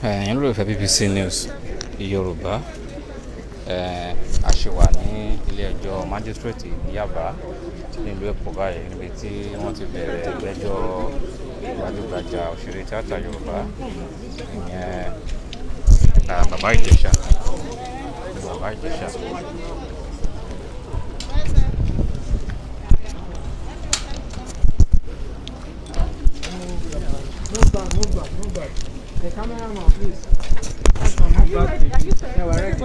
ẹ̀yin ló fẹ́ BBC News Yorùbá a ṣì wà ní ilé ẹjọ́ májísírèètì Yaba nílùú Èkó báyìí níbi tí wọ́n ti bẹ̀rẹ̀ ìgbẹ́jọ́ gbajúgbajà òṣèré tíátà Yorùbá ìyẹn bàbá Ijesha. Move back. The cameraman, please. Yeah, we're ready.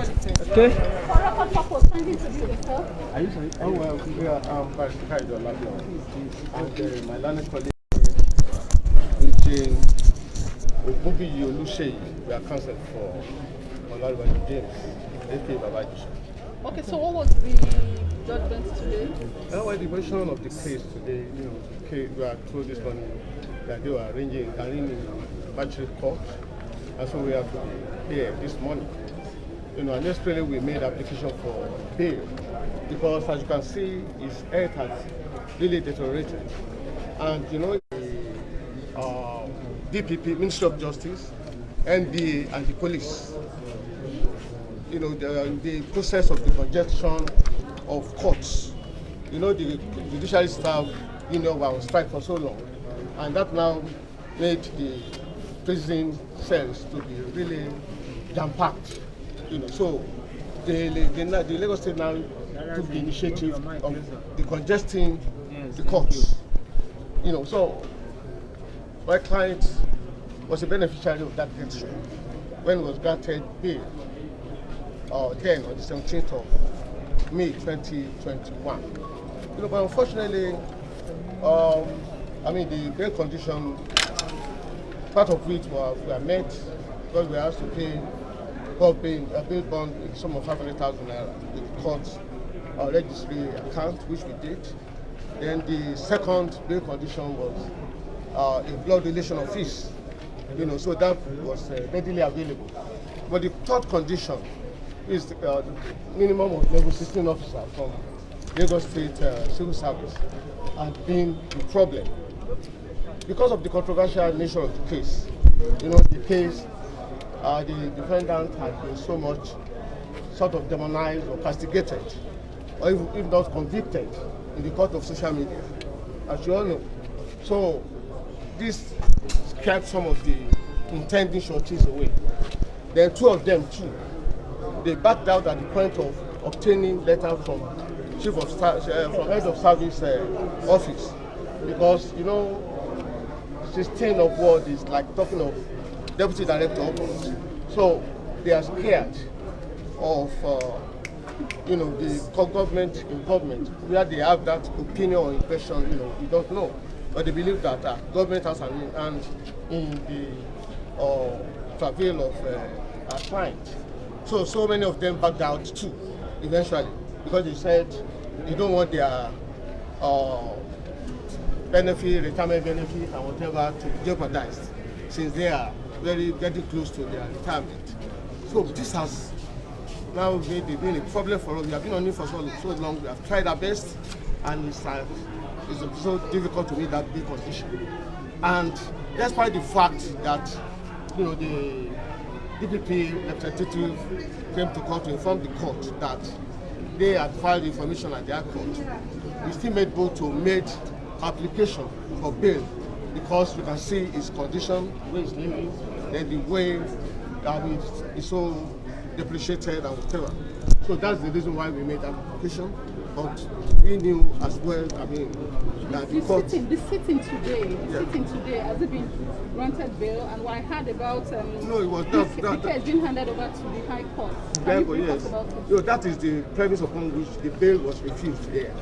Okay. For record purpose, kindly introduce yourself. Are you sorry? Oh, well, we are Barrister and my learned colleague, Eugene Ogunbiyi Oluseyi, we are counsel for Olariwaju James, aka Baba Ijesha. Okay, so what was the judgment today? Well, the version of the case today, the case we are told this morning that they were arranging in magistrate court, and so we have to be here this morning. And yesterday we made application for bail because, as you can see, his health has really deteriorated, and the DPP, Ministry of Justice, NBA, and the police, the process of the congestion of courts. The judicial staff, were on strike for so long, and that now made the prison cells to be really jam-packed. So the Lagos State now took the initiative of decongesting the courts. So my client was a beneficiary of that gesture when it was granted bail. Then on the 17th of May 2021. But unfortunately, the bail condition, part of which were met because we asked to pay a bail bond in the sum of 500,000 naira with the court's registry account, which we did. Then the second bail condition was a blood relation of fees, so that was readily available. But the third condition is the minimum of level 16 officer from Lagos State Civil Service has been the problem. Because of the controversial nature of the case, the case, the defendant has been so much sort of demonized or castigated, or if not convicted, in the court of social media, as you all know. So this kept some of the intending shorties away. Then two of them too, they backed out at the point of obtaining letter from chief of staff, from head of service office, because 16 of what is like talking of deputy director upwards. So they are scared of the government involvement, where they have that opinion or impression, we don't know, but they believe that government has an hand in the travail of our client. So many of them backed out too, eventually, because they said they don't want their retirement benefit and whatever to be jeopardized, since they are getting close to their retirement. So this has now been a problem for us. We have been on it for so long. We have tried our best, and it's so difficult to meet that big condition. And despite the fact that the DPP representative came to court to inform the court that they had filed information at their court, we still made bold to make application for bail, because you can see his condition, where he's living, then the way it's so depreciated and whatever. So that's the reason why we made that application. But we knew as well, that the court... The sitting today, has it been granted bail? And what I heard about no, it was the case being handed over to the High Court. Yes. That is the premise upon which the bail was refused there.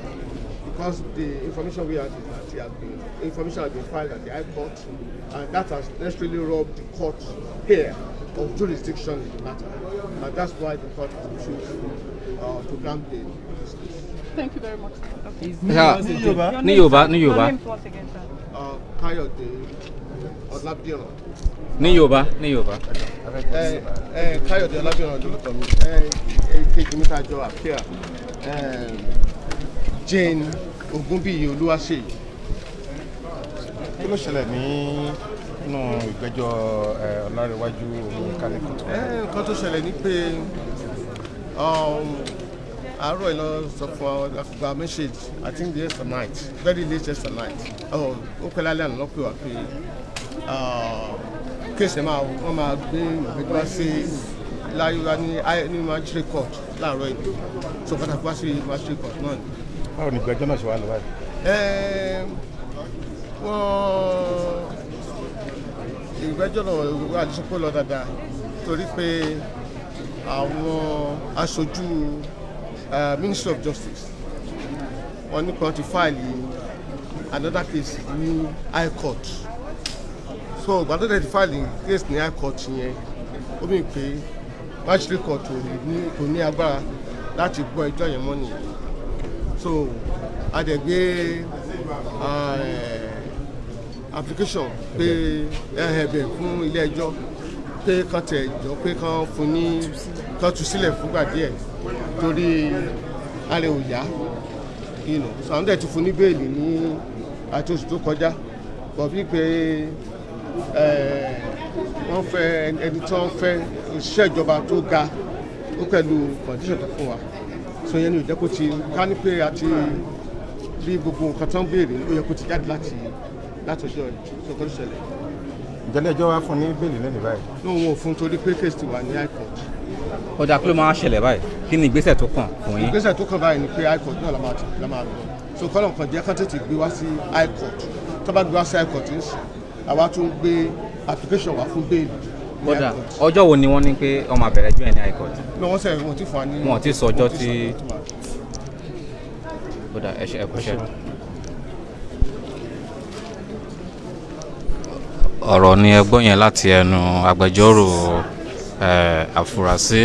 because the information we have is that information has been filed at the High Court, and that has necessarily robbed the court here of jurisdiction in the matter, and that's why the court has chosen to grant bail. Thank you very much. Ní Yorùbá. Káyọ̀dé Ọlábíọ̀nà. Ní Yorùbá. Káyọ̀dé Ọlábíọ̀nà lórúkọ mi. Kejì mi ta jọ àpíà. Jane Ògúnbíyì Olúwaṣèyí. Kí ló ṣẹlẹ̀ nínú ìgbẹ́jọ́ Ọlárẹ̀wájú Omiyinka ní kòtò? Nǹkan tó ṣẹlẹ̀ ni pé àárọ̀ iná sọ fún àgbà message, I think yesterday night, very late yesterday night. Ó pẹ́ lálẹ́ àná lọ́pẹ́ wá pé kéèsì wọ́n máa gbé ìgbẹ́jọ́ wá sí láyúwá ní magistrate court láàárọ̀ yìí. So pàtàkì wá sí magistrate court náà ni. Báwo ni ìgbẹ́jọ́ náà ṣe wá lọ báyìí? Ìgbẹ́jọ́ náà wà ní sọ́kò lọ dáadáa torí pé àwọn aṣojú Ministry of Justice wọ́n ní kan ti file another case ní High Court. So ìgbà tó dẹ̀ ti file case ní High Court yẹn ó mì pé magistrate court kò ní agbára láti gbọ́ ẹjọ́ yẹn mọ́ nìyẹn. So a dẹ̀ gbé application pé ẹ̀bẹ̀ fún ilé ẹjọ́ pé kán tẹ̀ jọ pé kán fún ní kán tú sílẹ̀ fúngbà díẹ̀ torí ààrẹ ò yá, so àwọn dẹ̀ ti fún ní bẹ́ẹ̀lì ní àti oṣù tó kọjá, bọ̀ bí pé wọ́n fẹ́ ẹni tí wọ́n fẹ́ òṣìṣẹ́ ìjọba tó ga ó pẹ̀lú condition tó fún wa, so yẹn ni ò jẹ́ kó ti ká ní pé àti bí gbogbo nǹkan tó ń béèrè ó yẹ kó ti jáde láti ọjọ́ ìṣòkò ìṣẹ̀lẹ̀. Ìjọba ẹjọ́ wá fún ní bẹ́ẹ̀lì lẹ́nu báyìí? Ní òun ò fún torí pé case ti wà ní High Court. Ó dáa, kí ló máa ṣẹlẹ̀ báyìí? Kí ni ìgbésẹ̀ tó kàn fún yín? Ìgbésẹ̀ tó kàn báyìí ni pé High Court náà la máa lọ. So kọ́lọ̀ nǹkan jẹ́ kán tètè gbé wá sí High Court. Tó bá gbé wá sí High Court ń sìn, àwa tún gbé application wá fún bẹ́ẹ̀lì. Ó dáa, ọjọ́ wo ni wọ́n ní pé ó máa bẹ̀rẹ̀ ẹjọ́ ẹ̀ ní High Court? Ní wọ́n sẹ̀ wọ́n ti fún wa ní. Wọ́n ti sọ ọjọ́ tí. Ó dáa, ẹ kúṣẹ́. Ọ̀rọ̀ ni ẹ gbọ́ yẹn láti ẹnu agbẹjọ́rò àfúrásì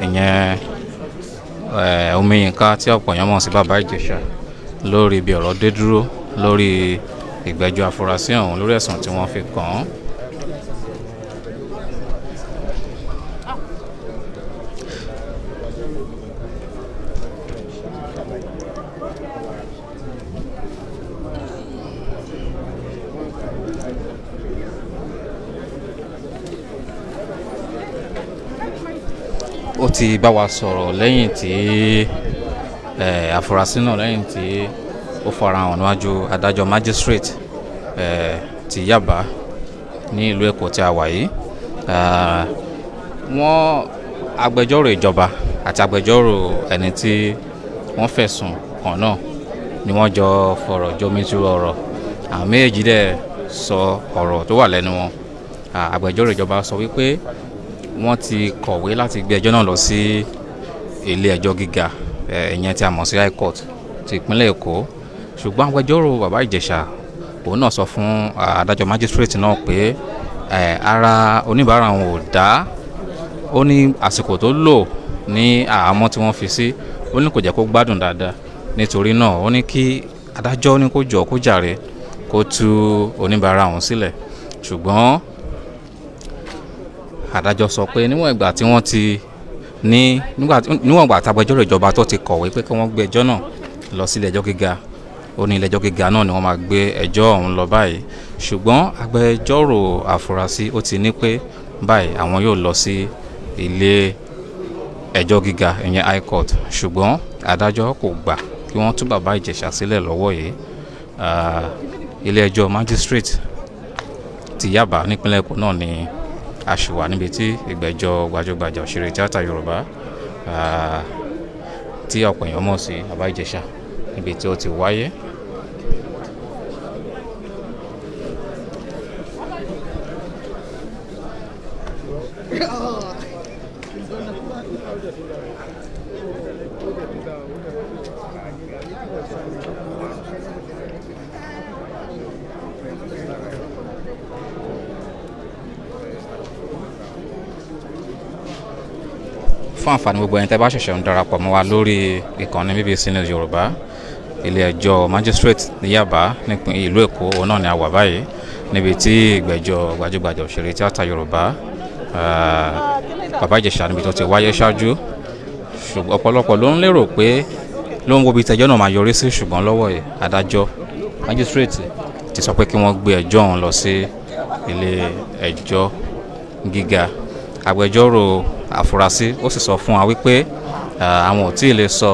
ìyẹn Omiyinka tí ọ̀pọ̀ èèyàn mọ̀ sí bàbá Ìjẹ̀ṣà lórí ibi ọ̀rọ̀ dé dúró lórí ìgbẹ́jọ́ àfúrásì ọ̀hún lórí ẹ̀sùn tí wọ́n fi kàn án. Ó ti bá wa sọ̀rọ̀ lẹ́yìn tí àfúrásì náà lẹ́yìn tí ó farahàn níwájú adájọ́ magistrate ti Yaba ní ìlú Èkó tí a wà yìí. Wọ́n agbẹjọ́rò ìjọba àti agbẹjọ́rò ẹni tí wọ́n fẹ̀sùn kàn náà ni wọ́n jọ fọ̀rọ̀ jomitoro ọ̀rọ̀. Àwọn méjèèjì dẹ̀ sọ ọ̀rọ̀ tó wà lẹ́nu wọn. Agbẹjọ́rò ìjọba sọ wípé wọ́n ti kọ̀wé láti gbé ẹjọ́ náà lọ sí ilé ẹjọ́ gíga ìyẹn tí a mọ̀ sí High Court ti ìpínlẹ̀ Èkó, ṣùgbọ́n agbẹjọ́rò bàbá Ìjẹ̀ṣà òun náà sọ fún adájọ́ magistrate náà pé ara oníbàárà wọn ò dá, ó ní àsìkò tó lò ní àhámọ́ tí wọ́n fi sí ó ní kò jẹ́ kó gbádùn dáadáa, nítorí náà ó ní kí adájọ́ ní kó jọ kó jàre kó tú oníbàárà wọn sílẹ̀. Ṣùgbọ́n adájọ́ sọ pé níwọ̀n ìgbà tí wọ́n ti níwọ̀n ìgbà tágbẹjọ́rò ìjọba tó ti kọ̀wé pé kí wọ́n gbé ẹjọ́ náà lọ sí ilé ẹjọ́ gíga, ó ní ilé ẹjọ́ gíga náà ni wọ́n máa gbé ẹjọ́ ọ̀hún lọ báyìí. Ṣùgbọ́n agbẹjọ́rò àfúrásì ó ti ní pé báyìí àwọn yóò lọ sí ilé ẹjọ́ gíga ìyẹn High Court, ṣùgbọ́n adájọ́ kò gbà kí wọ́n tú bàbá Ìjẹ̀ṣà sílẹ̀ lọ́wọ́ yìí. Ilé ẹjọ́ magistrate ti Yaba nípínlẹ̀ Èkó náà ni a ṣì wà níbi tí ìgbẹ́jọ́ gbajúgbajà òṣèré tíátà Yorùbá tí ọ̀pọ̀ èèyàn mọ̀ sí bàbá Ìjẹ̀ṣà níbi tí ó ti wáyé. fún àǹfààní gbogbo ẹni tẹ́ bá ṣẹ̀ṣẹ̀ ń darapọ̀ mọ́ wa lórí ìkànnì BBC News Yorùbá, ilé ẹjọ́ magistrate ní Yaba nípìn ìlú Èkó òun náà ni a wà báyìí níbi tí ìgbẹ́jọ́ gbajúgbajà òṣèré tíátà Yorùbá bàbá Ijesha níbi tó ti wáyé ṣáájú. Ṣùgbọ́n ọ̀pọ̀lọpọ̀ ló ń lérò pé ló ń wo bí tẹjọ́ náà máa yọrí sí, ṣùgbọ́n lọ́wọ́ yìí adájọ́ magistrate ti sọ pé kí wọ́n gbé ẹjọ́ ọ̀hún lọ sí ilé ẹjọ́ gíga. Agbẹjọ́rò àfúrásì ó sì sọ fún wa wípé àwọn ò tí ì lè sọ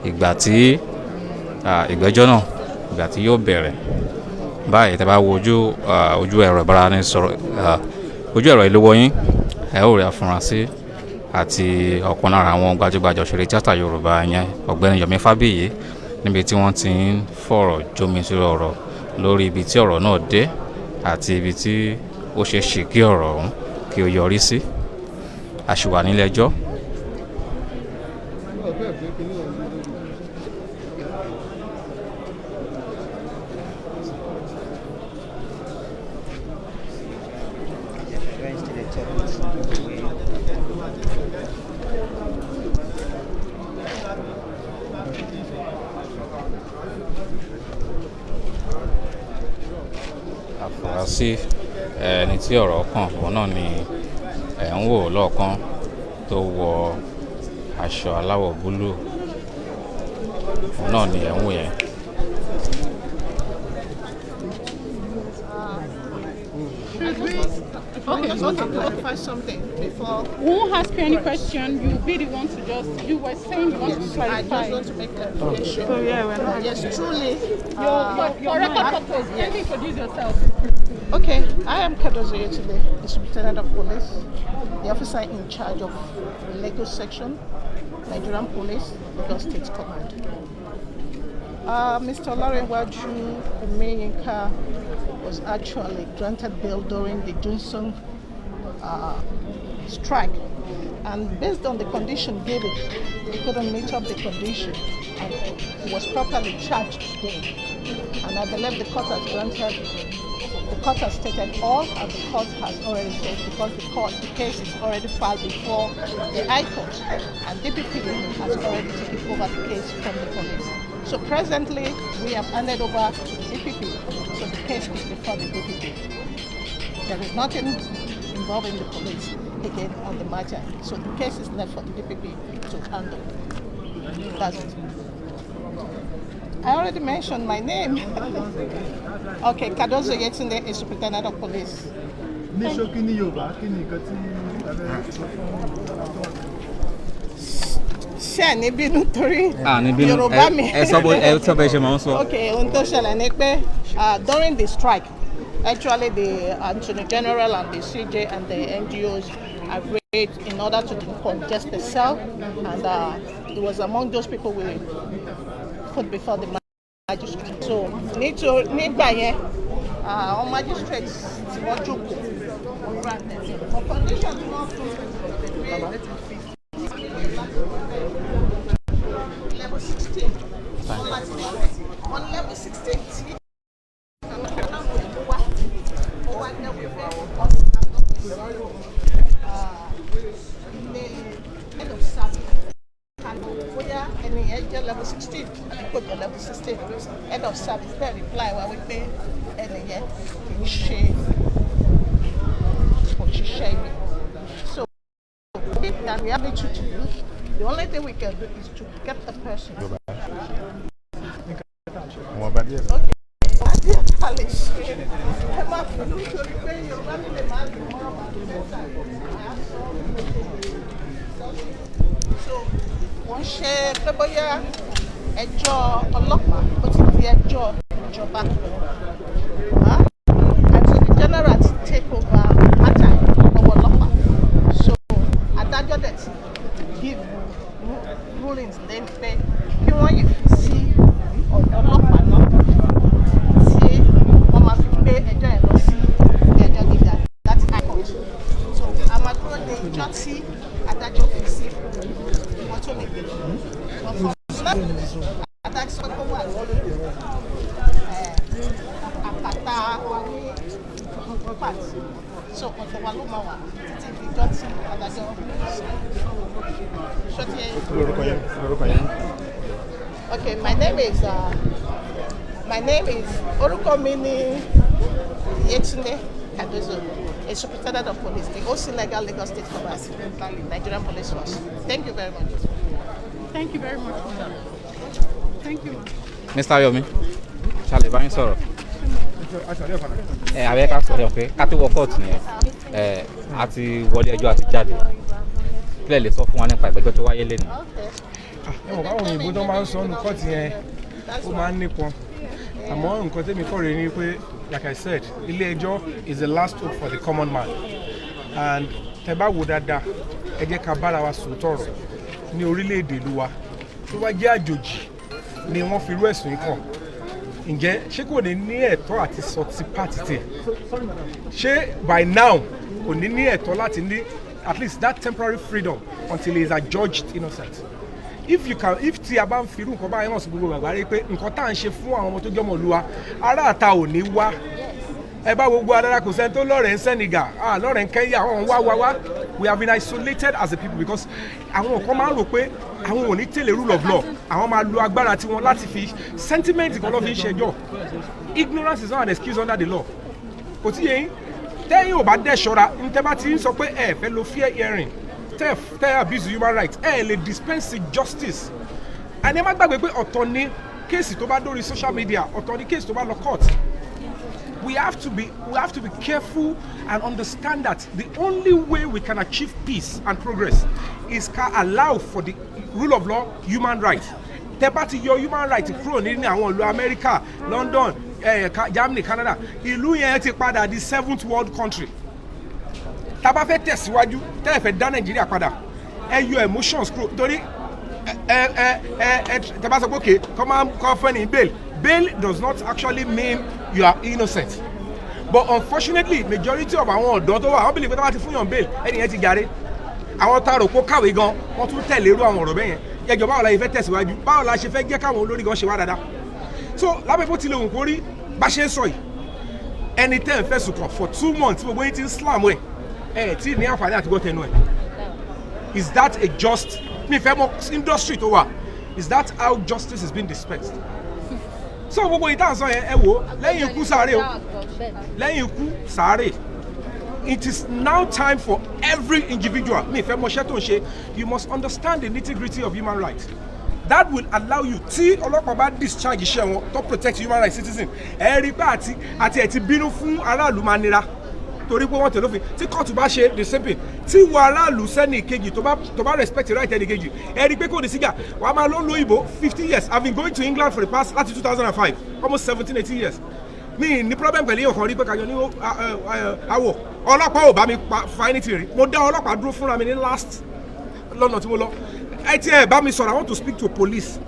ìgbà tí ìgbẹ́jọ́ náà ìgbà tí yóò bẹ̀rẹ̀. Báyìí tẹ́ bá wo ojú ẹ̀rọ ìbáraẹnisọ̀rọ̀ ojú ẹ̀rọ ìléwọ́ yín ẹ ó rí àfúrásì àti ọ̀kan lára àwọn gbajúgbajà òṣèré tíátà Yorùbá yẹn ọ̀gbẹ́ni Yomi Fábíyì níbi tí wọ́n ti ń fọ̀rọ̀ jomitoro ọ̀rọ̀ lórí ibi tí ọ̀rọ̀ náà dé àti ibi tí ó ṣe ṣe kí ọ̀rọ̀ ọ̀hún kí ó yọrí sí. A ṣì wà nílé ẹjọ́. Àfúrásì ẹni tí ọ̀rọ̀ kàn òun náà ni ẹ̀ ń wò lọ́ọ̀kan tó wọ aṣọ aláwọ̀ búlúù òun náà ni ẹ̀ ń wò yẹn. Okay, just want to clarify something before. we won't ask you any question. You'll be the one to you were saying you want to I clarify. just want to make clarification. So yeah, we're not. Yes, truly. Your record purpose, can you introduce yourself? Okay, I am Kadozo Yetile, the Superintendent of Police, the officer in charge of Lagos Section, Nigerian Police, Lagos State Command. Mr. Olarenwaju Omeyinka was actually granted bail during the Johnson strike, and based on the condition given, he couldn't meet up the condition, and he was properly charged then. And I believe the court has granted. The court has stated all, and the court has already said because the case is already filed before the High Court, and DPP has already taken over the case from the police. So presently, we have handed over to the DPP, so the case is before the DPP. There is nothing involving the police again on the matter, so the case is left for the DPP to handle. That's it. I already mentioned my name. Okay, Kadozo Yetinde is Superintendent of Police. Ṣé ẹ ní bínú torí Yorùbá mi? Ẹ sọ bẹ́ẹ̀ ṣe máa ń sọ. Okay, ohun tó ṣẹlẹ̀ ni pé during the strike, actually the Attorney General and the CJ and the NGOs agreed in order to decongest the cell, and it was among those people we put before the magistrate. So nígbà yẹn àwọn magistrates tí wọ́n jókòó for condition tí wọ́n fún level 16 on level 16 tí head of service. Bóyá ẹni yẹn jẹ́ level 16 àbí kò jẹ́ level 16, head of service bẹ́ẹ̀ reply wa wípé ẹni yẹn kì í ṣe òṣìṣẹ́ ibi. So if we have it to do, the only thing we can do is to get the person. Okay. Adé àlè ṣe ẹ máa fi nítorí pé Yorùbá mi lè máa dùn mọ́ àwọn àdúgbò so wọ́n ṣe pé bóyá ẹjọ́ ọlọ́pàá ó ti di ẹjọ́ ìjọba. Attorney General ti take over matter lọ́wọ́ ọlọ́pàá. So adájọ́ dẹ̀ ti give rulings lẹ́nu pé kí wọ́n yìí fi sí ọ̀dọ̀ ọlọ́pàá náà tí wọ́n máa fi gbé ẹjọ́ yẹn lọ sí ẹjọ́ gíga láti High Court. So a máa dúró de ìjọ tí adájọ́ fi sí wọ́n tó lè gbé lọ. Adájọ́ sọ pé wà lórí àpáta wa ní pàtì. So ọ̀tọ̀ wa ló máa wà títí ìjọ tí adájọ́ ṣọ́tí ẹ̀. lórúkọ yẹn. Okay, my name is orúkọ mi ni Yetunde Adozo, a superintendent of police, the OC Legal Lagos State Commerce, Nigerian Police Force. Thank you very much. Thank you very much, madam. Thank you. Mr. Yomi, ṣàlè bá yín sọ̀rọ̀. Àbẹ́ ká sọ̀rọ̀ pé ká tó wọ kóòtù nìyẹn. Àti wọlé ẹjọ́ àti jáde. Kílẹ̀ lè sọ fún wa nípa ìgbẹ́jọ́ tó wáyé lẹ́nu. Ẹ mọ̀ báwọn òyìnbó tó máa ń sọ ọ́nù kọ́ọ̀tù yẹn ó máa ń nípọn. Àmọ́ nǹkan tẹ́mi kọ́ rèé ni pé, like I said, ilé ẹjọ́ is the last hope for the common man. And tẹ́ bá wò dáadáa, ẹ jẹ́ ká bára wa sòótọ́ ọ̀rọ̀ ní orílẹ̀-èdè ìlú wa. Tó bá jẹ́ àjòjì ni wọ́n fi irú ẹ̀sùn yìí kàn. Ǹjẹ́ ṣé kò ní ní ẹ̀tọ́ àti sọ ti pàtì tẹ̀? Ṣé by now kò ní ní ẹ̀tọ́ láti ní at least that temporary freedom until he is adjudged innocent? If tí a bá ń fi irú nǹkan báyìí hàn sí gbogbo àgbáyé pé nǹkan tá à ń ṣe fún àwọn ọmọ tó jọmọ olúwa ará àta ò ní wá. Ẹ bá gbogbo adára kò sẹ́ni tó lọ́rẹ̀ ń Senegal, lọ́rẹ̀ ń Kenya, àwọn wá. We have been isolated as a people because àwọn kan máa ń rò pé àwọn ò ní tẹ̀lé rule of law, àwọn máa lo agbára tiwọn láti fi sentiment kan lọ́ fi ń ṣẹjọ́. Ignorance is not an excuse under the law. Kò tí yẹn tẹ́yìn ò bá dẹ̀ ṣọ́ra ní tẹ́ bá ti ń sọ pé ẹ fẹ́ lo fair hearing, tẹ́ abuse human rights, ẹ lè dispense justice. And ẹ má gbàgbé pé ọ̀tọ̀ ni kéèsì tó bá dórí social media, ọ̀tọ̀ ni kéèsì tó bá lọ court. We have to be careful and understand that the only way we can achieve peace and progress is to allow for the rule of law, human rights. Tẹ́ bá ti yọ human rights kúrò ní àwọn ìlú America, London, Germany, Canada, ìlú yẹn ti padà di 7th world country. Tá bá fẹ́ tẹ̀síwájú, tẹ́ fẹ́ dá Nàìjíríà padà, ẹ yọ emotions kúrò torí tẹ́ bá sọ pé okay, come fẹ́ ní bail. Bail does not actually mean you are innocent. But unfortunately, majority of àwọn ọ̀dọ́ tó wà, wọ́n believe pé tá bá ti fún yàn bail, ẹni yẹn ti jàre. Àwọn tá rò pé kàwé gan, wọ́n tún tẹ̀lé irú àwọn ọ̀rọ̀ bẹ́ẹ̀ yẹn. Ẹjọ́ báwo la yẹ fẹ́ tẹ̀síwájú? Báwo la ṣe fẹ́ jẹ́ káwọn olórí gan ṣe wá dáadáa? So lábẹ́ bó tilẹ̀ wù kó rí bá ṣe ń sọ yìí, ẹni tẹ́ ń fẹ̀sùn kàn for 2 months gbogbo yín ti ń slam ẹ̀ tí ní àǹfààní àti gbọ́ tẹnu ẹ̀. Is that a just mi fẹ́ mọ industry tó wà? Is that how justice is being dispensed? So gbogbo ìtàn sọ yẹn ẹ wò lẹ́yìn ikú sáré it is now time for every individual mi fẹ́ mọ iṣẹ́ tó ń ṣe, you must understand the nitty-gritty of human rights. That will allow you tí ọlọ́pàá bá discharge iṣẹ́ wọn to protect human rights citizen ẹ rí pé àti ẹ̀ ti bínú fún aráàlú máa nira torí pé wọ́n tẹ̀lé òfin tí kóòtù bá ṣe the same thing tí wọ aráàlú sẹ́ni kejì tó bá respect right ẹni kejì ẹ rí pé kò ní sígà wàá máa lọ lóyìnbó 50 years. I've been going to England for the past láti 2005 almost 17-18 years. Mi ní problem pẹ̀lú èèyàn kan rí pé kàyọ ní àwọ̀ ọlọ́pàá ò bá mi fa anything rí. Mo dá ọlọ́pàá dúró fúnra mi ní last lọ́nà tí mo lọ. Ẹ ti ẹ̀ bá mi sọ̀rọ̀, I want to speak to police.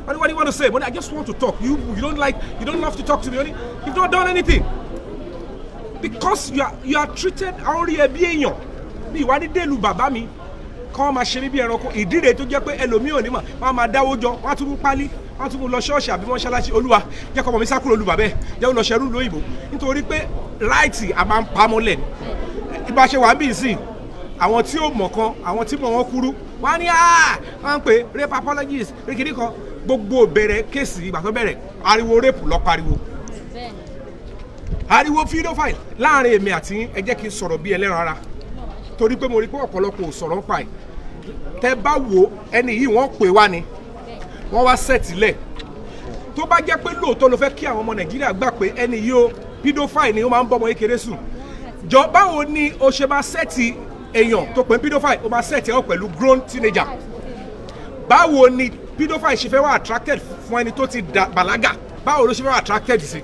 What do you want to say? I just want to talk. You don't have to talk to me. You've not done anything. Because you are treated only a bí èèyàn bí ìwádìí délùú bàbá mi kàn máa ṣe mí bí ẹranko ìdíre tó jẹ́ pé ẹlòmíì ò ní mọ̀ wọ́n máa dáwó jọ wọ́n á tún mú pálí wọ́n á tún mú lọ ṣọ́ọ̀ṣì àbí mọ́ṣáláṣí olúwa jẹ́ kọ́ ọmọ mi sá kúrò olùbà bẹ́ẹ̀ jẹ́ ó lọ ṣerú lóyìnbó nítorí pé ráìtì a máa ń pamọ́lẹ̀ ní ìbá ṣe wà ń bí ìsìn àwọn tí ó mọ̀ kan àwọn tí mọ̀ wọ́n kúrú wọ́n á ní wọ́n ń pè rape apologies rékìrí kan gbogbo bẹ̀rẹ̀ kéèsì ìgbà tó bẹ̀rẹ̀ ariwo rape lọ pariwo ariwo pedophile láàrin èmi àti ẹ jẹ́ kí n sọ̀rọ̀ bí ẹlẹ́ran ara torí pé mo rí pé ọ̀pọ̀lọpọ̀ sọ̀rọ̀ ń pa ẹ̀ tẹ́ bá wo ẹni yìí wọ́n pè wá ni wọ́n wá sẹ́tìlẹ̀ tó bá jẹ́ pé lóòótọ́ ló fẹ́ kí àwọn ọmọ Nàìjíríà gbà pé ẹni yìí ó pedophile ni ó máa ń bọ́mọ kékeré sùn jọ báwo ni o ṣe máa sẹ́tì èèyàn tó pè ń pedophile o máa sẹ́tì ẹ̀ pẹ̀lú grown teenager báwo ni pedophile ṣe fẹ́ wá attracted fún ẹni tó ti bàlágà báwo ló ṣe fẹ́ wá attracted sí.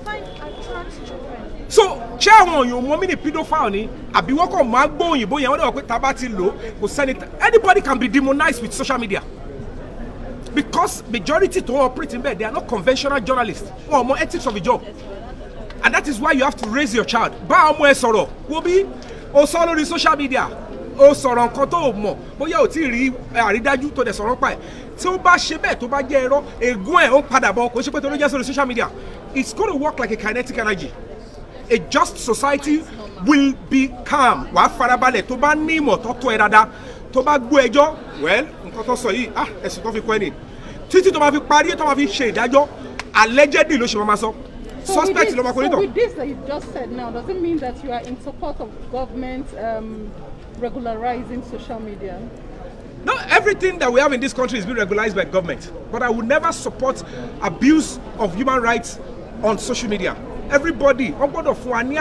So ṣé àwọn òyìnbó mọ́ mí ní pedophile ni àbí wọ́n kàn máa gbọ́ òyìnbó yẹn wọ́n dẹ̀ wọ́n pé tá a bá ti lò kò sẹ́ni anybody can be demonized with social media because majority to operate in bed they are not conventional journalists wọn ò mọ ethics of the job and that is why you have to raise your child bá ọmọ ẹ sọ̀rọ̀ wo bí o sọ lórí social media o sọ̀rọ̀ nǹkan tó o mọ̀ bóyá o ti rí àrídájú tó dẹ̀ sọ̀rọ̀ pa ẹ̀ tí ó bá ṣe bẹ́ẹ̀ tó bá jẹ́ ẹ̀rọ ègún ẹ̀ ó padà bọ̀ kò ṣe pé tó ló jẹ́ sórí social media it's going to work like a kinetic energy. A just society will be calm. Wàá farabalẹ̀ tó bá ní ìmọ̀ tó tó ẹ dáadáa tó bá gbọ́ ẹjọ́ well nǹkan tó sọ yìí ẹ̀sìn tó fi kọ́ ẹ ní títí tó máa fi parí tó máa fi ṣe ìdájọ́ allegedly ló ṣe máa sọ. Suspect ló máa kọ́ nítọ̀. So with this that you just said now, does it mean that you are in support of government regularizing social media? No, everything that we have in this country is being regularized by government. But I would never support abuse of human rights on social media. Everybody, but unfortunately,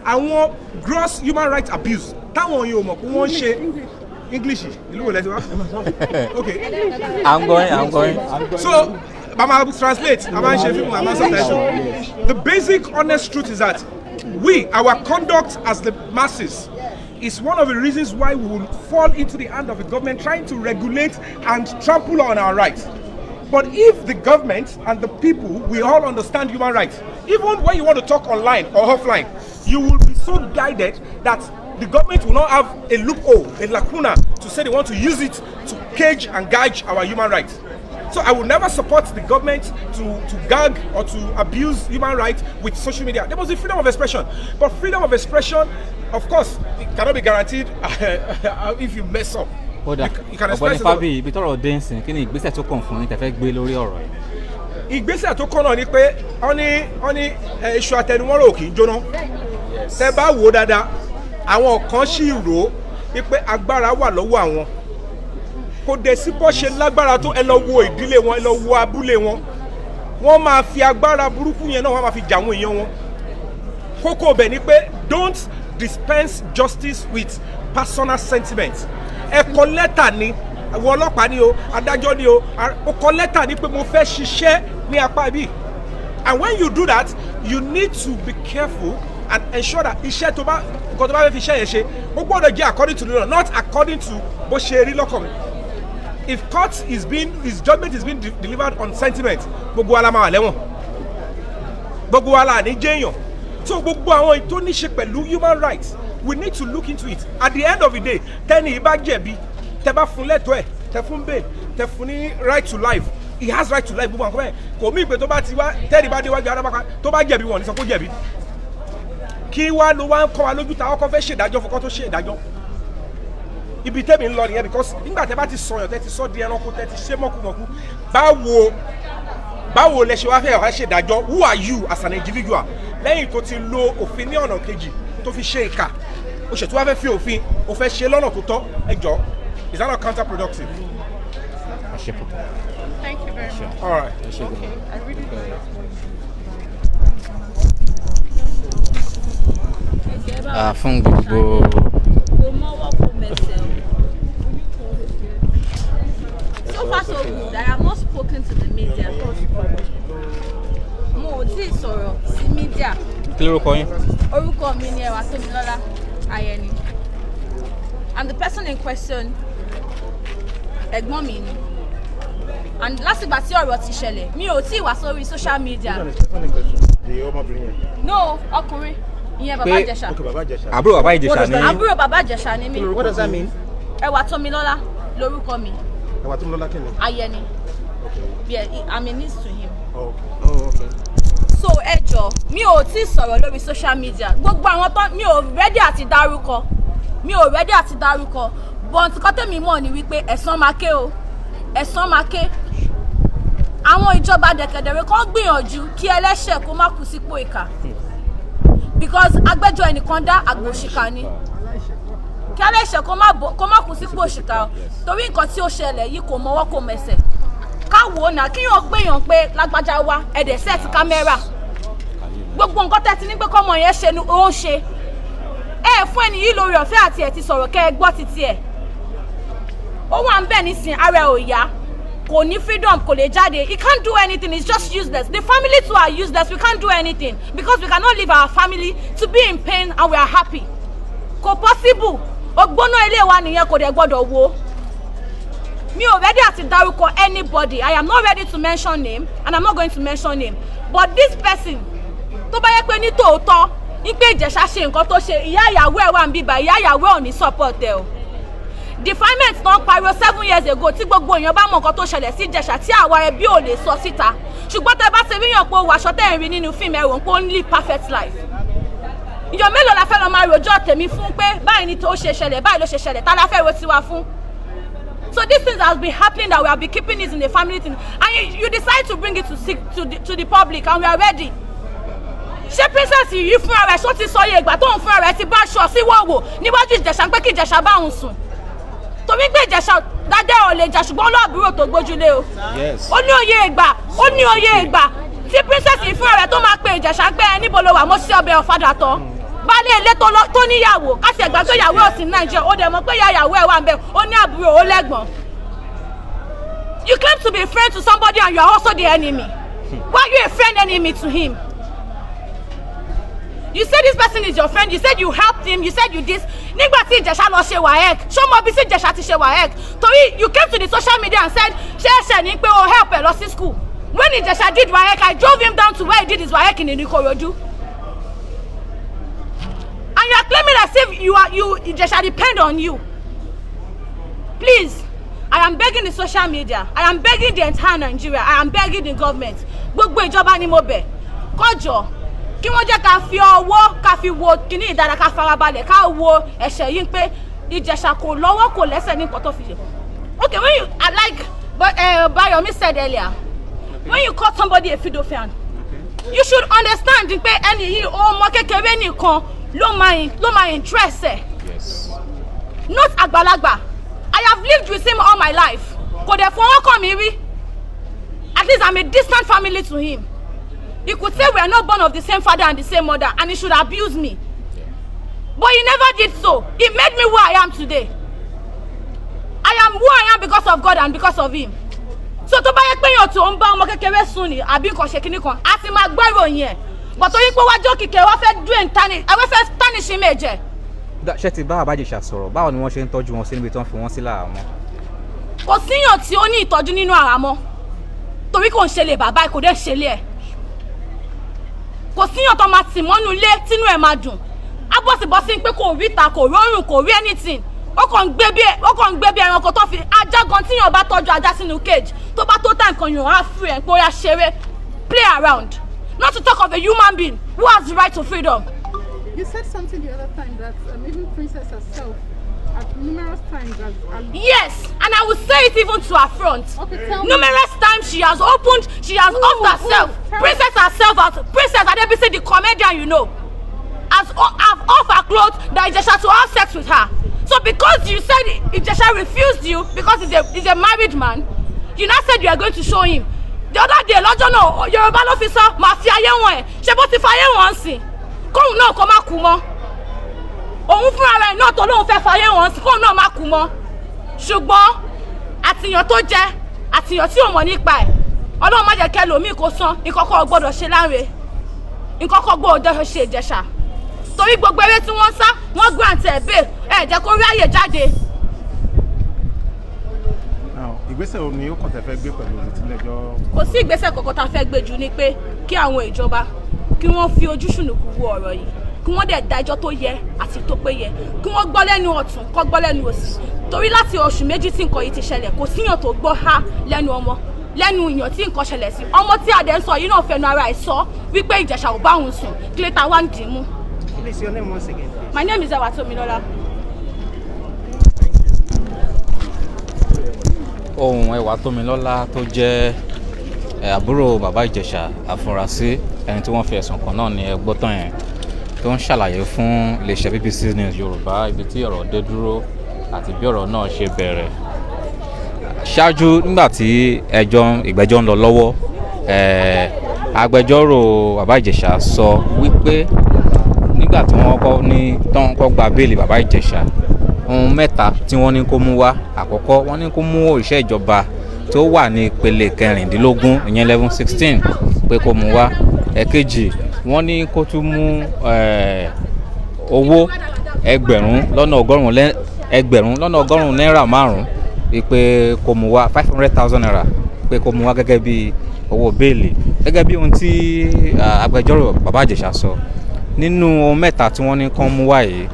àwọn gross human rights abuse. English. Okay. I'm going. So, I'm translate. The basic honest truth is that our conduct as the masses is one of the reasons why we will fall into the hand of the government trying to regulate and trample on our rights. But if the government and the people, we all understand human rights, even when you want to talk online or offline, you will be so guided that the government will not have a loophole, a lacuna, to say they want to use it to cage and gouge our human rights. So I will never support the government to gag or to abuse human rights with social media. There must be freedom of expression. But freedom of expression, of course, it cannot be guaranteed if you mess up. You can express it. Fábí ibi tọ́rọ̀ dé ń sìn kí ni ìgbésẹ̀ tó kàn fún ní tẹ́fẹ́ gbé lórí ọ̀rọ̀ yìí? Ìgbésẹ̀ tó kàn náà ni pé wọ́n ní iṣu àtẹnumọ́rò kì í jóná. Tẹ́ bá wò ó dáadáa, àwọn kan sì rò ó pé agbára wà lọ́wọ́ àwọn. Kò dẹ̀ sí bó ṣe lágbára tó ẹ lọ wo ìdílé wọn, ẹ lọ wo abúlé wọn. Wọ́n máa fi agbára burúkú yẹn náà wọ́n máa fi jà àwọn èèyàn wọn. Kókó bẹ̀ ni pé don't dispense justice with personal sentiments. Ẹ kọ lẹ́tà ni àwọn ọlọ́pàá ni o adájọ́ ni o kọ lẹ́tà ni pé mo fẹ́ ṣiṣẹ́ ní apá ibi. And when you do that, you need to be careful and ensure that iṣẹ́ tó bá nǹkan tó bá fẹ́ fi iṣẹ́ yẹn ṣe ó gbọ́dọ̀ jẹ́ according to the law, not according to bó ṣe rí lọ́kàn mi. If his judgment is being delivered on sentiment, gbogbo wa la máa wà lẹ́wọ̀n, gbogbo wa la ní jẹ́yàn. So gbogbo àwọn tó ní ṣe pẹ̀lú human rights, we need to look into it. At the end of the day, tẹ́ni ìbá jẹ̀bi, tẹ́ bá fún lẹ́tọ̀ọ́ ẹ̀, tẹ́ fún bail, tẹ́ fún ní right to life. He has right to life. Gbogbo àwọn kò mí ìpè tó bá ti wá tẹ́ni bá déwájú arábàkà tó bá jẹ̀bi wọn ní sọ pé ó jẹ̀bi. Kí wá ló wá ń kọ́ wa lójú ta ọkọ̀ fẹ́ ṣèdájọ́ fọkọ́ tó ṣe ìdájọ́. Ibi tẹ́mi ń lọ nìyẹn because nígbà tẹ́ bá ti sọyàn tẹ́ ti sọ di ẹranko tẹ́ ti ṣe mọ́kùmọ́kù báwo lẹ ṣe wá fẹ́ wá ṣèdájọ́ who are you as an individual lẹ́yìn tó ti lo òfin ní ọ̀nà kejì tó fi ṣe ìkà o ṣètò wá fẹ́ fi òfin o fẹ́ ṣe lọ́nà tó tọ́ ẹ jọ is that not counterproductive? Thank you very much. All right. Okay, I really do. Fún gbogbo. So far so good. I have not spoken to the media. Mo ti sọ̀rọ̀ sí media. Kí lorúkọ yín? Orúkọ mi ni Ewatomilola Ayeni. And the person in question, ẹ̀gbọ́n mi ni. And lásìgbà tí ọ̀rọ̀ ti ṣẹlẹ̀, mi ò tí wá sórí social media. No, ọkùnrin. Ìyẹn Bàbá Ijesha. Àbúrò Bàbá Ijesha ni. Àbúrò Bàbá Ijesha ni mi. What does that mean? Ewatomilola lorúkọ mi. Ewatomilola kí ni? Ayeni. Yeah, I'm a niece to him. Oh, okay. So ẹ jọ̀ọ́, mi ò tí sọ̀rọ̀ lórí social media. Gbogbo àwọn tó mi ò ready àti dárúkọ. But nǹkan tẹ́mi mọ̀ ni wípé ẹ̀san máa ké o. Ẹ̀san máa ké. Àwọn ìjọba dẹ̀kẹ̀dẹ̀rẹ̀ kan gbìyànjú kí ẹlẹ́ṣẹ̀ kó má kú sípò ìkà. Because agbẹ́jọ́ ẹnìkan dá àgbò òṣìkà ni. Kí ẹlẹ́ṣẹ̀ kó má kú sípò òṣìkà o. Torí nǹkan tí ó ṣẹlẹ̀ yìí kò mọwọ́ kò mẹsẹ̀. Káwo náà kí yóò gbéyàn pé lágbájá wa ẹ̀dẹ̀ set kámẹ́rà. Gbogbo nǹkan tẹ́ ti ní pé kọ́mọ yẹn ṣe ni ó ń ṣe. Fún ẹni yìí lórí ọ̀fẹ́ àti ẹ̀ ti sọ̀rọ̀ kẹ́ ẹ gbọ́ títí ẹ̀. Ó wà ń bẹ̀ nísìn ara ẹ̀ ò yá. Kò ní freedom, kò lè jáde. He can't do anything, it's just useless. The family too are useless, we can't do anything. Because we cannot leave our family to be in pain and we are happy. Kò possible. Ògbóná ilé wa nìyẹn kò dẹ̀ gbọ́dọ̀ wo. Mi ò ready àti dárúkọ anybody. I am not ready to mention name and I'm not going to mention name. But this person, tó bá yẹ pé ní tòótọ́, ní pé Ìjẹ̀ṣà ṣe nǹkan tó ṣe, ìyá ìyàwó ẹ̀ wà ń bíbá, ìyá ìyàwó ẹ̀ ò ní support ẹ̀ o. Defilement tán pariwo 7 years ago tí gbogbo èèyàn bá mọ nǹkan tó ṣẹlẹ̀ sí Ìjẹ̀ṣà tí àwa ẹbí ò lè sọ síta. Ṣùgbọ́n tẹ́ bá ṣe ríyàn pé ó wàṣọ tẹ́ ń rí nínú fíìmù ẹ̀rọ pé ó ń live perfect life. ìjọ mélòó la fẹ́ lọ máa rojọ́ tèmi fún pé báyìí ni tó ṣe ṣẹlẹ̀ báyìí ló ṣe ṣẹlẹ̀ tá la fẹ́ ro tiwa fún. So these things has been happening that we have been keeping it in the family thing, and you decide to bring it to the public, and we are ready. Ṣé princess yìí fúnra rẹ̀ ṣó ti sọ iye ìgbà tóun fúnra rẹ̀ ti bá aṣọ sí wọ̀wọ̀ níwájú Ìjẹ̀ṣà pé kí Ìjẹ̀ṣà bá òun sùn? Torí pé Ìjẹ̀ṣà dájẹ́ ò lè jà ṣùgbọ́n olóòbúrò tó gbójúlé o. Ó ní òye ìgbà tí princess yìí fúnra rẹ̀ tó máa pe Ìjẹ̀ṣà pé ẹ níbo lo wà mo sí ọbẹ̀ ọ̀fadà tán. Baálé ilé tó níyàwó káṣí ẹ̀gbà tó yàwó òsì Nàìjíríà ó dẹ̀ mọ̀ pé yàwó ẹ̀ wà ń bẹ̀ ó ní àbúrò ó lẹ́gbọ̀n. You claim to be a friend to somebody and you are also the enemy. Why are you a friend enemy to him? You said this person is your friend, you said you helped him, you said you this. Nígbà tí Ìjẹ̀ṣà lọ ṣe WAEC, ṣó mọ bí sí Ìjẹ̀ṣà ti ṣe WAEC? Torí you came to the social media and said ṣé ẹ̀ṣẹ̀ ni pé o help ẹ lọ sí school. When Ijesha did WAEC, I drove him down to where he did his WAEC in Ikorodu. And you are claiming as if Ijesha depend on you. Please, I am begging the social media, I am begging the entire Nigeria, I am begging the government. Gbogbo ìjọba ni mo bẹ̀. Kọjọ, kí wọ́n jẹ́ ká fi ọwọ́ ká fi wo kíní ìdára ká farabalẹ̀ ká wo ẹ̀ṣẹ̀ yìí pé Ijesha kò lọ́wọ́ kò lẹ́sẹ̀ ní nǹkan tó fi ṣe. Okay, when you Bayomi said earlier, when you call somebody a pedophile, you should understand pé ẹni yìí ọmọ kékeré nìkan ló máa interest ẹ. Yes. Not àgbàlagbà. I have lived with him all my life. Kò dẹ̀ fọwọ́ kàn mí rí. At least I'm a distant family to him. He could say we are not born of the same father and the same mother, and he should abuse me. But he never did so. He made me who I am today. I am who I am because of God and because of him. So tó bá yẹ pé èèyàn tó ń bá ọmọ kékeré sùn ni àbí nǹkan ṣe kíní kan a ti máa gbọ́ ìròyìn ẹ̀. But torí pé wájú kíkẹ́ wọ́n fẹ́ dún ẹ̀wọ́n fẹ́ tánìṣì méje. Ṣé ti bá Ìjẹ̀ṣà sọ̀rọ̀ báwo ni wọ́n ṣe ń tọ́jú wọn sí níbi tí wọ́n fi wọ́n sí láàmú? Kò síyàn tí ó ní ìtọ́jú nínú àhámọ́ torí kò ń ṣe lè bàbá ẹ̀ kò dé ṣe lé ẹ̀. Kò síyàn tó máa tì mọ́nú ilé tínú ẹ̀ máa dùn. Abọ́sibọ́sí pé kò rí ìta kò rọrùn kò rí anything. Ó kàn ń gbé bí ẹranko tó fi ajá gan tíyàn bá tọ́jú ajá sínú cage tó bá tó time kan yàn á free ẹ̀ pé ó yá ṣeré play around. Not to talk of a human being who has the right to freedom. You said something the other time that even Princess herself at numerous times has... Yes, and I will say it even to her front. Okay, tell me. Numerous times she has opened, she has opened herself. Princess herself, Princess Adebisi, the comedian you know, has off her clothes that Ijesha to have sex with her. So because you said Ijesha refused you because he's a married man, you now said you are going to show him. The other day, lọ́jọ́ náà, Yorùbá ló fi sọ, màá fi ayé wọn ẹ̀, ṣé bó ti fa ayé wọn sí? Kóhun náà kó má kú mọ́. Òun fúnra rẹ̀ náà tó lóun fẹ́ fa ayé wọn sí, kóhun náà má kú mọ́. Ṣùgbọ́n àtìyàn tó jẹ, àtìyàn tí ò mọ̀ nípa ẹ̀, Ọlọ́run má jẹ́ kẹ́ lòmíì kó san, ìkọ̀kọ̀ gbọ́dọ̀ ṣe láre, ìkọ̀kọ̀ gbọ́dọ̀ ṣe Ìjẹ̀ṣà. Torí gbogbo eré tí wọ́n sá, wọ́n grant ẹ̀ bail, ẹ̀ jẹ́ kó rí àyè jáde. Ìgbésẹ̀ wo ni ó kàn tẹ́ fẹ́ gbé pẹ̀lú ìtìlẹ́jọ́? Kò sí ìgbésẹ̀ kankan tá a fẹ́ gbé jù ni pé kí àwọn ìjọba kí wọ́n fi ojú ṣùnùkù wo ọ̀rọ̀ yìí, kí wọ́n dẹ̀ dájọ́ tó yẹ àti tó péye, kí wọ́n gbọ́ lẹ́nu ọ̀tún kó gbọ́ lẹ́nu òsì. Torí láti oṣù méjì tí nǹkan yìí ti ṣẹlẹ̀ kò síyàn tó gbọ́ ha lẹ́nu ọmọ lẹ́nu ìyàn tí nǹkan ṣẹlẹ̀ sí. Ọmọ tí adẹ̀ ń sọ yìí náà fẹnu ara ẹ̀ sọ wípé Ìjẹ̀ṣà ò bá òun sùn kí lè ta wá ń dì í mú. Please, your name once again. My name is Ewatomilola. Ohun Ewatomilola tó jẹ́ àbúrò bàbá Ìjẹ̀ṣà àfúrásì ẹni tí wọ́n fi ẹ̀sùn kàn náà ní ẹgbọ́tàn yẹn tó ń ṣàlàyé fún iléeṣẹ́ BBC News Yorùbá ibi tí ọ̀rọ̀ dé dúró àti bí ọ̀rọ̀ náà ṣe bẹ̀rẹ̀. Ṣáájú nígbà tí ìgbẹ́jọ́ ń lọ lọ́wọ́ agbẹjọ́rò bàbá Ìjẹ̀ṣà sọ wípé nígbà tí wọ́n kọ́ gba béèlì bàbá Ìjẹ̀ṣà ohun mẹ́ta tí wọ́n ní kó mú wá. Àkọ́kọ́ wọ́n ní kó mú òṣìṣẹ́ ìjọba tó wà ní ìpele 16 ìyẹn level 16 pé kó mú wá. Ẹ̀kejì wọ́n ní kó tún mú owó ẹgbẹ̀rún lọ́nà ọgọ́rùn-ún náírà márùn-ún pé kó mú wá 500,000 naira pé kó mú wá gẹ́gẹ́ bí owó béèlì gẹ́gẹ́ bí ohun tí agbẹjọ́rò bàbá Ìjẹ̀ṣà sọ. Nínú ohun mẹ́ta tí wọ́n ní kán mú wá yìí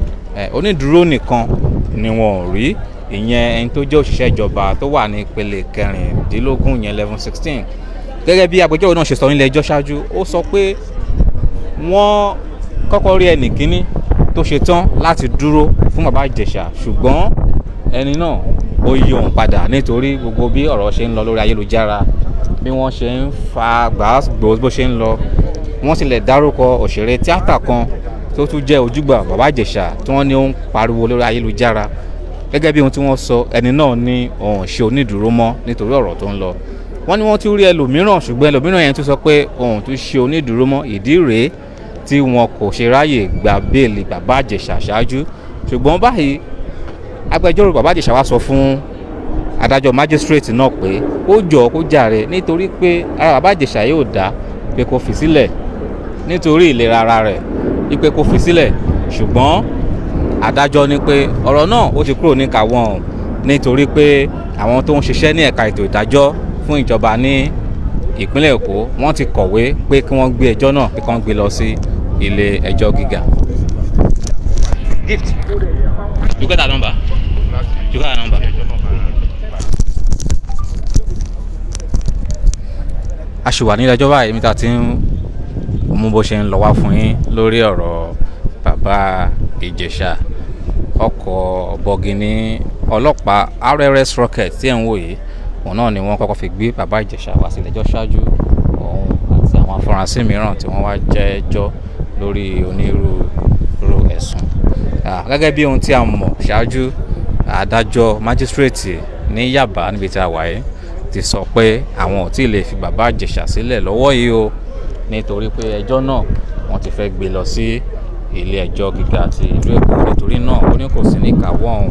onídùúró nìkan ni wọn ò rí, ìyẹn ẹni tó jẹ́ òṣìṣẹ́ ìjọba tó wà ní ìpele 16 ìyẹn level 16. Gẹ́gẹ́ bí agbẹjọ́rò náà ṣe sọ nílé ẹjọ́ ṣáájú, ó sọ pé wọ́n kọ́kọ́ rí ẹnì kíní tó ṣe tán láti dúró fún bàbá Ìjẹ̀ṣà, ṣùgbọ́n ẹni náà ó yí òun padà nítorí gbogbo bí ọ̀rọ̀ ṣe ń lọ lórí ayélujára, bí wọ́n ṣe ń fa gbàgbó bó ṣe ń lọ. Wọ́n sì lè dárúkọ òṣèré tíátà kan tó tún jẹ́ ojúgbà bàbá Ìjẹ̀ṣà tí wọ́n ní ó ń pariwo lórí ayélujára. Gẹ́gẹ́ bí ohun tí wọ́n sọ, ẹni náà ní òun ṣe onídùúró mọ́ nítorí ọ̀rọ̀ tó ń lọ. Wọ́n ní wọ́n tún rí ẹlòmíràn, ṣùgbọ́n ẹlòmíràn yẹn tún sọ pé òun tún ṣe onídùúró mọ́. Ìdí rèé tí wọn kò ṣe ráyè gba béèlì bàbá Ìjẹ̀ṣà ṣáájú. Ṣùgbọ́n báyìí agbẹjọ́rò bàbá Ìjẹ̀ṣà wá sọ fún adájọ́ májísírèètì náà pé ó jọ̀ọ́ kó jàre nítorí pé ara bàbá Ìjẹ̀ṣà yóò dá pé kó fi sílẹ̀ nítorí ìlera ara rẹ̀, wípé kó fi sílẹ̀. Ṣùgbọ́n adájọ́ ní pé ọ̀rọ̀ náà ó ti kúrò ní kàwọn nítorí pé àwọn tó ń ṣiṣẹ́ ní ẹ̀ka ètò ìdájọ́ fún ìjọba ní ìpínlẹ̀ Èkó wọ́n ti kọ̀wé pé kí wọ́n gbé ẹjọ́ náà, pé kí wọ́n gbé lọ sí ilé ẹjọ́ gíga. Gift, you got that number? You got that number? A ṣì wà ní ilé ẹjọ́ báyìí níta tí ń mú bó ṣe ń lọ wá fún yín lórí ọ̀rọ̀ bàbá Ìjẹ̀ṣà. Ọkọ̀ bọ̀gìnì ọlọ́pàá RRS Rocket tí ẹ̀ ń wò yìí, òun náà ni wọ́n kọ́kọ́ fi gbé bàbá Ìjẹ̀ṣà wá sí ilé ẹjọ́ ṣáájú, òun àti àwọn afurasí mìíràn tí wọ́n wá jẹ́ ẹjọ́ lórí onírúurú ẹ̀sùn. Gẹ́gẹ́ bí ohun tí a mọ̀ ṣáájú, adájọ́ májísírèètì ní Yaba níbi tí a wà yìí ti sọ pé àwọn ò tí ì lè fi bàbá Ìjẹ̀ṣà sílẹ̀ lọ́wọ́ yìí o, nítorí pé ẹjọ́ náà wọ́n ti fẹ́ gbé lọ sí ilé ẹjọ́ gíga ti ìlú Èkó. Nítorí náà ó ní kò sí ní ìkáwọ́ òun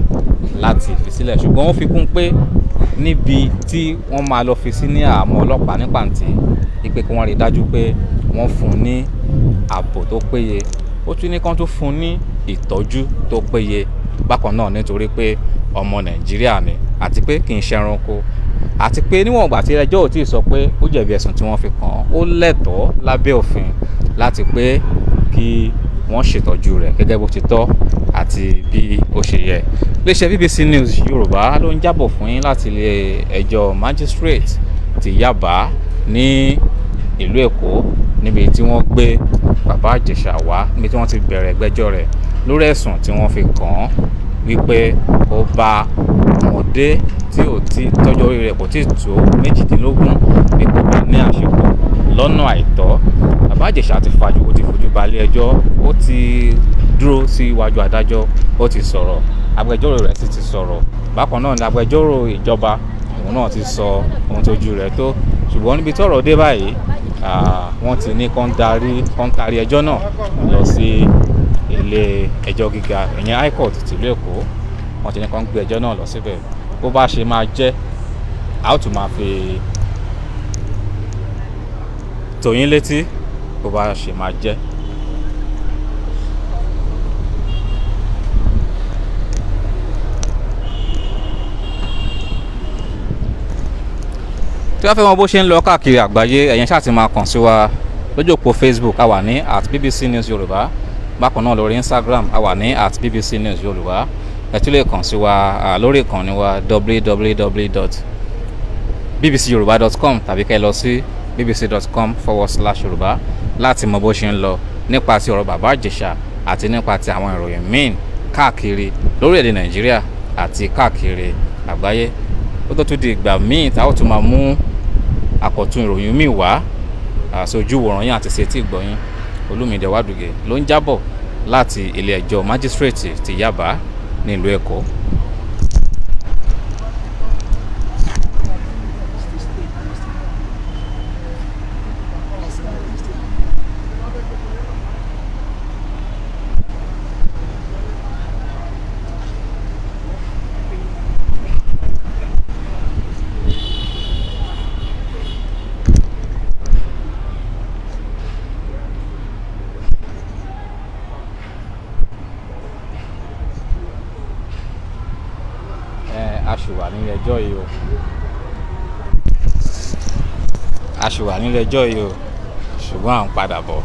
láti fi sílẹ̀, ṣùgbọ́n ó fi kún pé níbi tí wọ́n máa lọ fi sí ní àhámọ́ ọlọ́pàá ní pàǹtí, wípé kí wọ́n rí dájú pé wọ́n fún un ní ààbò tó péye. Ó tún ní kán tó fún un ní ìtọ́jú tó péye bákan náà, nítorí pé ọmọ Nàìjíríà ni àti pé kì í ṣe ẹranko, àti pé níwọ̀n ìgbà tí ẹjọ́ ò tí ì sọ pé ó jẹ̀bi ẹ̀sùn tí wọ́n fi kàn án, ó lẹ́tọ̀ọ́ lábẹ́ òfin láti pé kí wọ́n ṣètọ́jú rẹ̀ gẹ́gẹ́ bó ti tọ́ àti bí ó ṣe yẹ. Iléeṣẹ́ BBC News Yorùbá ló ń jábọ̀ fún yín láti ilé ẹjọ́ magistrate ti Yaba ní ìlú Èkó, níbi tí wọ́n gbé bàbá Ìjẹ̀ṣà wá, níbi tí wọ́n ti bẹ̀rẹ̀ ìgbẹ́jọ́ rẹ̀ lórí ẹ̀sùn tí wọ́n fi kàn án wípé ó bá ọmọdé tí ò tí tọ́jọ́ orí rẹ̀ kò tí tó 18 wípé ó ní àṣepọ̀ lọ́nà àìtọ́. Bàbá Ìjẹ̀ṣà ti fojú balẹ̀ ẹjọ́, ó ti dúró sí iwájú adájọ́, ó ti sọ̀rọ̀, agbẹjọ́rò rẹ̀ sì ti sọ̀rọ̀. Bákan náà ni agbẹjọ́rò ìjọba òun náà ti sọ ohun tójú rẹ̀ tó. Ṣùgbọ́n níbi tọ́rọ̀ dé báyìí, wọ́n ti ní kán taari ẹjọ́ náà lọ sí ilé ẹjọ́ gíga, ìyẹn High Court tìlú Èkó. Wọ́n ti ní kán gbé ẹjọ́ náà lọ síbẹ̀. Bó bá ṣe máa jẹ́, a ó tún máa fi tó yín létí bó bá ṣe máa jẹ́. Tí wọ́n fẹ́ mọ bó ṣe ń lọ káàkiri àgbáyé, ẹ̀yin ṣáà ti máa kàn sí wa lójú òpó Facebook, a wà ní @BBC News Yorùbá. Bákan náà lórí Instagram, a wà ní @BBC News Yorùbá. Ẹ tún lè kàn sí wa lórí ìkànnì wa www.bbcyoruba.com tàbí kẹ́ lọ sí bbc.com/Yorùbá láti mọ bó ṣe ń lọ nípa ti ọ̀rọ̀ bàbá Ìjẹ̀ṣà àti nípa ti àwọn ìròyìn míì káàkiri lórílẹ̀‐èdè Nàìjíríà àti káàkiri àgbáyé. Ó tó tún di ìgbà míì tá a ó tún máa mú àkọ̀tun ìròyìn míì wá sójú wòran yín àti sétí ìgbọ̀yìn. Olúmídé Wádùgẹ̀ ló ń jábọ̀ láti ilé ẹjọ́ májísírèètì ti Yaba nílùú Èkó. A ṣì wà nílé ẹjọ́ yìí o. A ṣì wà nílé ẹjọ́ yìí o, ṣùgbọ́n à ń padà bọ̀.